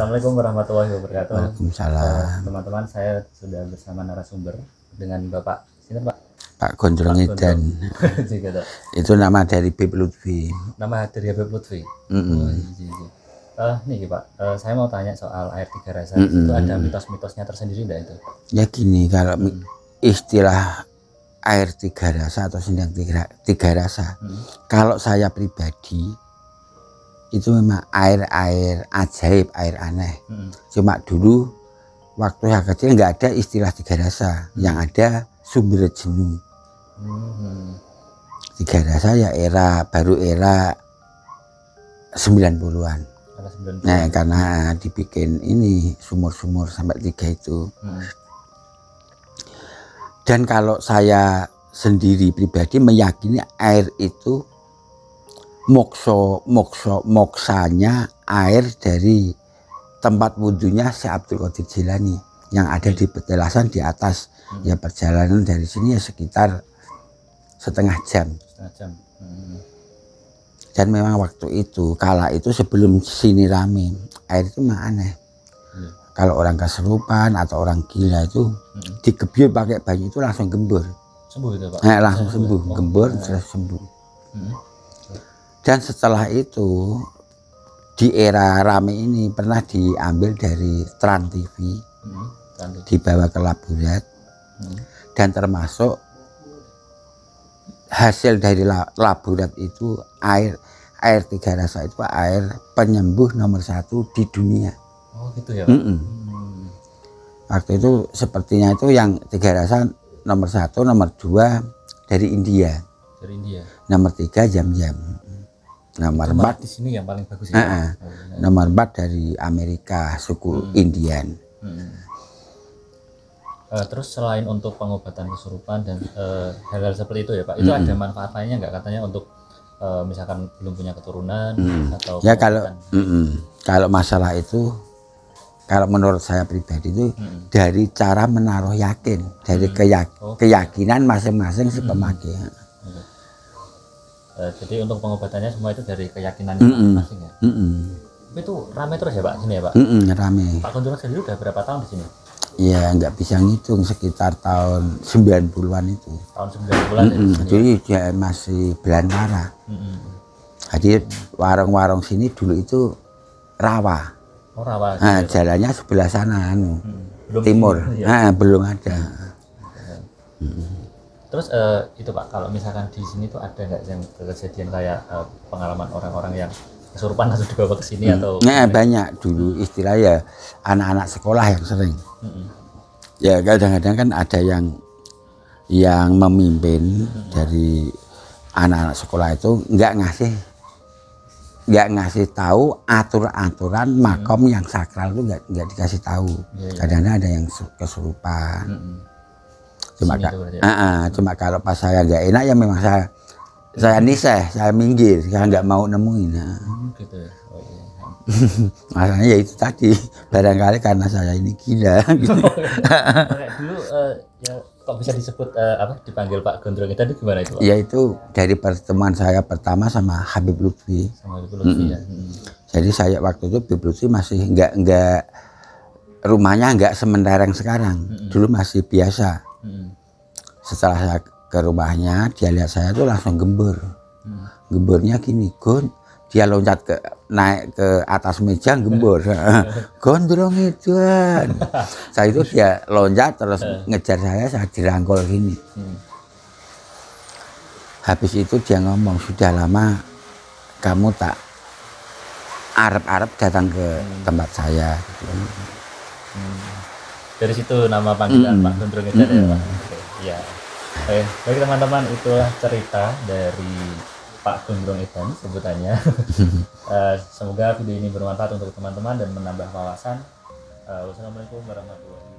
Assalamualaikum warahmatullahi wabarakatuh. Waalaikumsalam. Teman-teman, saya sudah bersama narasumber dengan Bapak Sinten, Pak? Pak Gondrong Edan. Itu nama dari Bib Lutfi. Nama dari Bib Lutfi. Nih Pak, saya mau tanya soal air tiga rasa. Itu ada mitos-mitosnya tersendiri enggak itu? Ya gini, kalau istilah air tiga rasa atau sindang tiga rasa, kalau saya pribadi itu memang air ajaib, air aneh. Cuma dulu waktu saya kecil nggak ada istilah tiga rasa, yang ada sumber jenuh. Tiga rasa ya baru era 90-an. Nah, karena dibikin ini sumur-sumur sampai 3 itu. Dan kalau saya sendiri pribadi meyakini air itu moksanya air dari tempat wudhunya Syekh Abdul Qadir Jilani yang ada di Petelasan di atas. Ya perjalanan dari sini ya sekitar setengah jam. Dan memang waktu itu, kala itu sebelum sini rame, air itu mah aneh. Kalau orang kesurupan atau orang gila itu digebyur pakai banyu itu langsung gembur. Sembuh itu, Pak? Nah, langsung sembuh, gembur terus sembuh. Dan setelah itu di era rame ini pernah diambil dari Trans TV, dibawa ke Laburat, dan termasuk hasil dari Laburat itu air tiga rasa itu air penyembuh nomor 1 di dunia. Oh gitu ya, Pak? Waktu itu sepertinya itu yang tiga rasa nomor 1, nomor 2 dari India. Dari India. Nomor 3 jam-jam. Nomor 4 di sini yang paling bagus ya. Nomor 4 dari Amerika, suku Indian. Terus selain untuk pengobatan kesurupan dan hal-hal seperti itu ya Pak, itu ada manfaat lainnya nggak katanya untuk misalkan belum punya keturunan atau ya kalau masalah itu, kalau menurut saya pribadi itu dari cara menaruh yakin, dari keyakinan masing-masing si pemakai. Jadi untuk pengobatannya semua itu dari keyakinan masing-masing ya. Tapi itu ramai terus ya Pak sini ya Pak? Rame. Pak Gondrong sendiri udah berapa tahun di sini? Ya nggak bisa ngitung, sekitar tahun 90-an itu. Tahun 90-an ya? Jadi dia masih belantara. Jadi warung-warung sini dulu itu rawa. Oh rawa. Nah, jalannya sebelah sana timur. Belum ada. Terus itu Pak, kalau misalkan di sini tuh ada nggak yang kejadian kayak pengalaman orang-orang yang kesurupan langsung dibawa ke sini atau? Nah, banyak dulu istilah ya anak-anak sekolah yang sering. Ya kadang-kadang kan ada yang memimpin dari anak-anak sekolah itu nggak ngasih tahu aturan makom yang sakral itu nggak dikasih tahu. Kadang-kadang ada yang kesurupan. Cuma kalau pas saya nggak enak ya memang saya niseh, saya minggir, saya nggak mau nemuin. Gitu ya. Oh, iya. Makanya ya itu tadi, barangkali karena saya ini gila. Gitu. Dulu ya kok bisa disebut dipanggil Pak Gondrong itu gimana itu Pak? Ya itu dari pertemuan saya pertama sama Habib Lutfi. Sama Habib Lutfi ya. Jadi saya waktu itu Habib Lutfi masih nggak rumahnya nggak sementereng sekarang. Dulu masih biasa. Setelah saya ke rumahnya, dia lihat saya tuh langsung gembur. Gemburnya gini, Gon. Dia loncat naik ke atas meja gembur. Gondrong Edan. Saya itu dia loncat terus ngejar saya dirangkul gini. Habis itu dia ngomong, sudah lama kamu tak arep-arep datang ke tempat saya. Dari situ nama panggilan Pak Gondrong Edan ya Pak? Iya. Baik teman-teman, itulah cerita dari Pak Gondrong Edan sebutannya. Semoga video ini bermanfaat untuk teman-teman dan menambah wawasan. Wassalamualaikum warahmatullahi wabarakatuh.